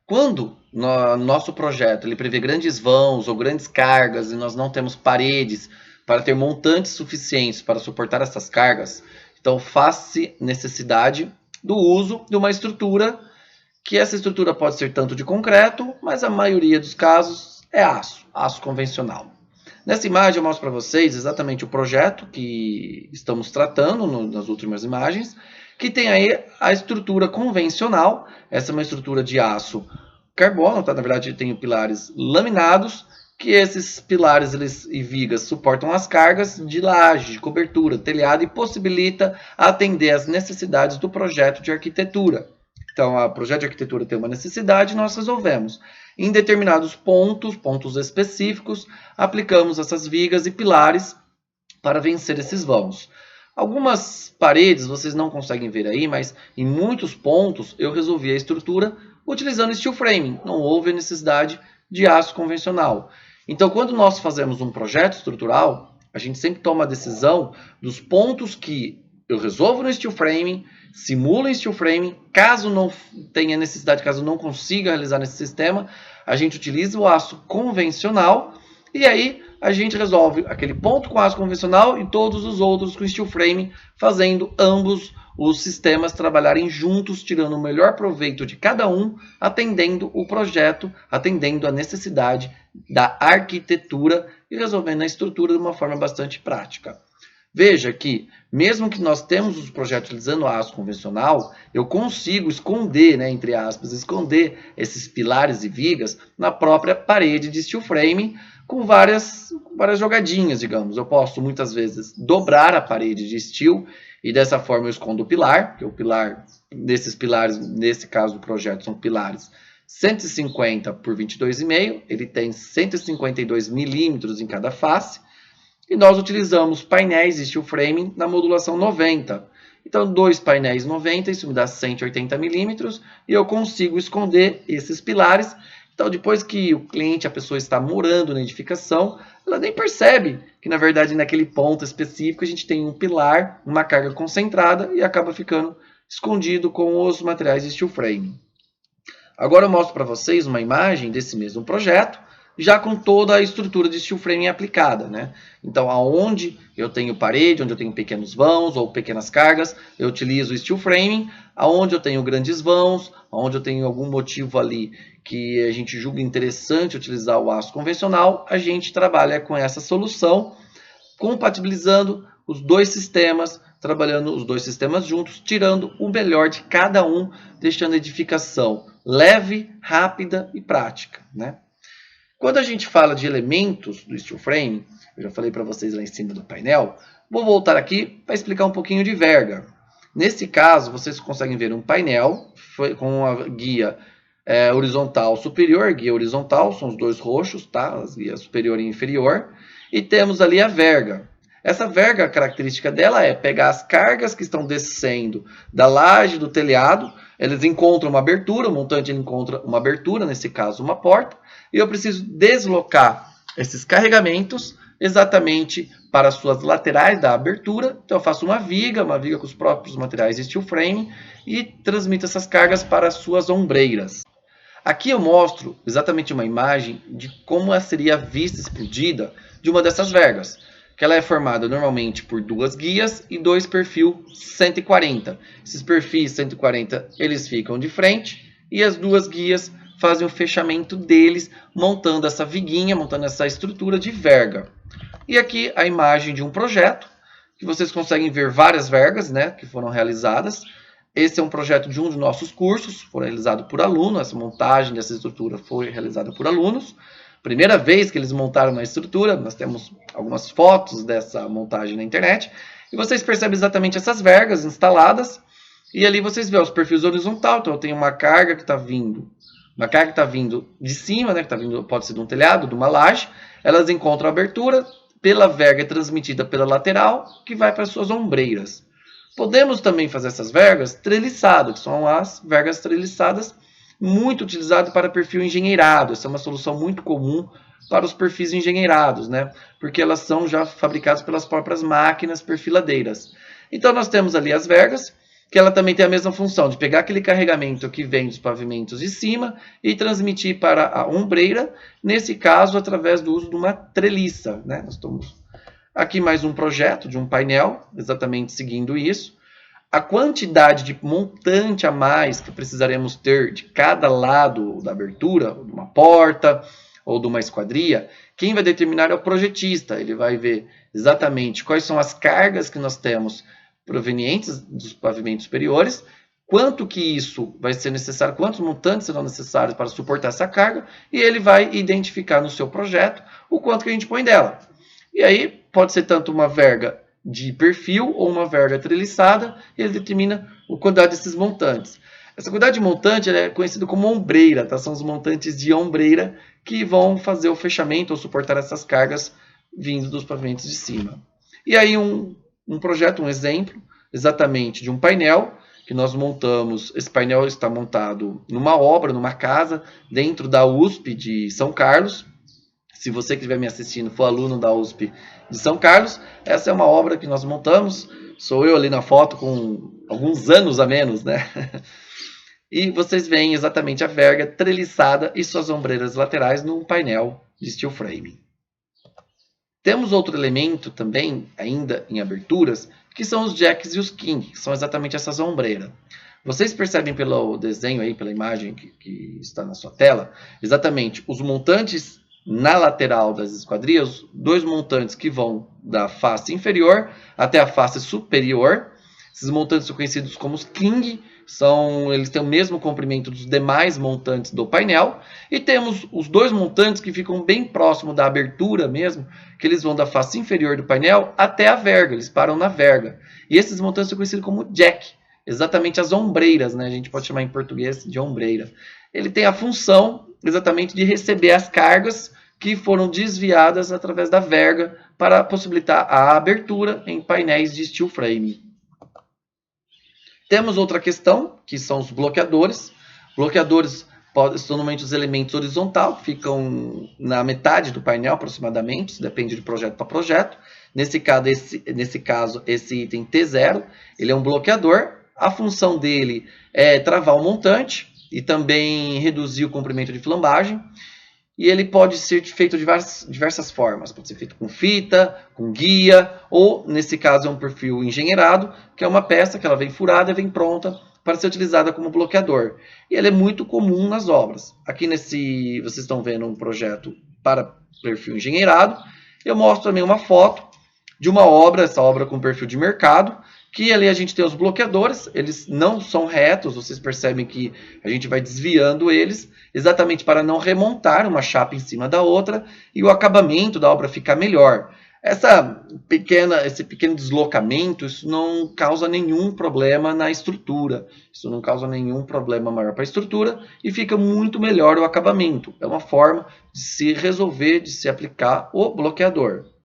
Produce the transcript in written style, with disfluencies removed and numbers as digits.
Quando no nosso projeto ele prevê grandes vãos ou grandes cargas e nós não temos paredes para ter montantes suficientes para suportar essas cargas, então faz-se necessidade do uso de uma estrutura, que essa estrutura pode ser tanto de concreto, mas a maioria dos casos é aço, aço convencional. Nessa imagem eu mostro para vocês exatamente o projeto que estamos tratando nas últimas imagens, que tem aí a estrutura convencional. Essa é uma estrutura de aço carbono, tá? Na verdade tem pilares laminados, que esses pilares e vigas suportam as cargas de laje, de cobertura, telhado e possibilita atender às necessidades do projeto de arquitetura. Então, o projeto de arquitetura tem uma necessidade, nós resolvemos. Em determinados pontos específicos, aplicamos essas vigas e pilares para vencer esses vãos. Algumas paredes vocês não conseguem ver aí, mas em muitos pontos eu resolvi a estrutura utilizando steel framing. Não houve a necessidade de aço convencional. Então, quando nós fazemos um projeto estrutural, a gente sempre toma a decisão dos pontos que eu resolvo no steel framing, simulo em steel framing. Caso não tenha necessidade, caso não consiga realizar nesse sistema, a gente utiliza o aço convencional e aí a gente resolve aquele ponto com aço convencional e todos os outros com steel framing, fazendo ambos os sistemas trabalharem juntos, tirando o melhor proveito de cada um, atendendo o projeto, atendendo a necessidade da arquitetura e resolvendo a estrutura de uma forma bastante prática. Veja que, mesmo que nós temos os projetos utilizando aço convencional, eu consigo esconder, né, entre aspas, esconder esses pilares e vigas na própria parede de steel framing, com várias jogadinhas, digamos. Eu posso, muitas vezes, dobrar a parede de steel e dessa forma eu escondo o pilar, porque o pilar, desses pilares, nesse caso do projeto, são pilares 150 por 22,5, ele tem 152 milímetros em cada face, e nós utilizamos painéis de steel framing na modulação 90. Então, 2 painéis 90, isso me dá 180 milímetros, e eu consigo esconder esses pilares. Então, depois que o cliente, a pessoa está morando na edificação, ela nem percebe que, na verdade, naquele ponto específico, a gente tem um pilar, uma carga concentrada, e acaba ficando escondido com os materiais de steel framing. Agora eu mostro para vocês uma imagem desse mesmo projeto, já com toda a estrutura de steel framing aplicada, né? Então, aonde eu tenho parede, onde eu tenho pequenos vãos ou pequenas cargas, eu utilizo o steel framing. Aonde eu tenho grandes vãos, aonde eu tenho algum motivo ali que a gente julga interessante utilizar o aço convencional, a gente trabalha com essa solução, compatibilizando os dois sistemas, trabalhando os dois sistemas juntos, tirando o melhor de cada um, deixando a edificação leve, rápida e prática, né? Quando a gente fala de elementos do steel frame, eu já falei para vocês lá em cima do painel, vou voltar aqui para explicar um pouquinho de verga. Nesse caso, vocês conseguem ver um painel com a guia horizontal superior, guia horizontal, são os dois roxos, tá? As guias superior e inferior, e temos ali a verga. Essa verga, a característica dela é pegar as cargas que estão descendo da laje do telhado, eles encontram uma abertura, o montante encontra uma abertura, nesse caso uma porta, e eu preciso deslocar esses carregamentos exatamente para as suas laterais da abertura. Então eu faço uma viga com os próprios materiais de steel frame e transmito essas cargas para as suas ombreiras. Aqui eu mostro exatamente uma imagem de como seria a vista explodida de uma dessas vergas, que ela é formada normalmente por 2 guias e 2 perfil 140. Esses perfis 140 eles ficam de frente e as 2 guias fazem o fechamento deles, montando essa viguinha, montando essa estrutura de verga. E aqui a imagem de um projeto, que vocês conseguem ver várias vergas, né, que foram realizadas. Esse é um projeto de um dos nossos cursos, foi realizado por aluno, essa montagem dessa estrutura foi realizada por alunos. Primeira vez que eles montaram uma estrutura, nós temos algumas fotos dessa montagem na internet, e vocês percebem exatamente essas vergas instaladas, e ali vocês veem os perfis horizontal, então eu tenho uma carga que está vindo de cima, né, que tá vindo, pode ser de um telhado, de uma laje, elas encontram abertura, pela verga é transmitida pela lateral, que vai para suas ombreiras. Podemos também fazer essas vergas treliçadas, que são as vergas treliçadas, muito utilizado para perfil engenheirado. Essa é uma solução muito comum para os perfis engenheirados, né? Porque elas são já fabricadas pelas próprias máquinas perfiladeiras. Então nós temos ali as vergas, que ela também tem a mesma função de pegar aquele carregamento que vem dos pavimentos de cima e transmitir para a ombreira, nesse caso através do uso de uma treliça, né? Nós estamos aqui mais um projeto de um painel, exatamente seguindo isso. A quantidade de montante a mais que precisaremos ter de cada lado da abertura, de uma porta ou de uma esquadria, quem vai determinar é o projetista. Ele vai ver exatamente quais são as cargas que nós temos provenientes dos pavimentos superiores, quanto que isso vai ser necessário, quantos montantes serão necessários para suportar essa carga, e ele vai identificar no seu projeto o quanto que a gente põe dela. E aí pode ser tanto uma verga de perfil ou uma verga treliçada, e ele determina a quantidade desses montantes. Essa quantidade de montante é conhecida como ombreira, tá? São os montantes de ombreira que vão fazer o fechamento ou suportar essas cargas vindo dos pavimentos de cima. E aí um projeto, um exemplo, exatamente de um painel que nós montamos. Esse painel está montado numa obra, numa casa, dentro da USP de São Carlos. Se você que estiver me assistindo for aluno da USP de São Carlos, essa é uma obra que nós montamos. Sou eu ali na foto com alguns anos a menos, né? E vocês veem exatamente a verga treliçada e suas ombreiras laterais num painel de steel frame. Temos outro elemento também, ainda em aberturas, que são os jacks e os king, que são exatamente essas ombreiras. Vocês percebem pelo desenho aí, pela imagem que está na sua tela, exatamente os montantes na lateral das esquadrias, dois montantes que vão da face inferior até a face superior. Esses montantes são conhecidos como os king, eles têm o mesmo comprimento dos demais montantes do painel. E temos os dois montantes que ficam bem próximo da abertura mesmo, que eles vão da face inferior do painel até a verga, eles param na verga. E esses montantes são conhecidos como jack, exatamente as ombreiras, né? A gente pode chamar em português de ombreira. Ele tem a função exatamente de receber as cargas que foram desviadas através da verga para possibilitar a abertura em painéis de steel frame. Temos outra questão, que são os bloqueadores. Bloqueadores são normalmente os elementos horizontais, que ficam na metade do painel aproximadamente, isso depende de projeto para projeto. Nesse caso, esse item T0, ele é um bloqueador. A função dele é travar o montante e também reduzir o comprimento de flambagem. E ele pode ser feito de diversas formas. Pode ser feito com fita, com guia, ou, nesse caso, é um perfil engenheirado, que é uma peça que ela vem furada e vem pronta para ser utilizada como bloqueador. E ele é muito comum nas obras. Aqui vocês estão vendo um projeto para perfil engenheirado. Eu mostro também uma foto de uma obra, essa obra com perfil de mercado, que ali a gente tem os bloqueadores, eles não são retos, vocês percebem que a gente vai desviando eles, exatamente para não remontar uma chapa em cima da outra e o acabamento da obra ficar melhor. Esse pequeno deslocamento, isso não causa nenhum problema na estrutura, isso não causa nenhum problema maior para a estrutura e fica muito melhor o acabamento. É uma forma de se resolver, de se aplicar o bloqueador.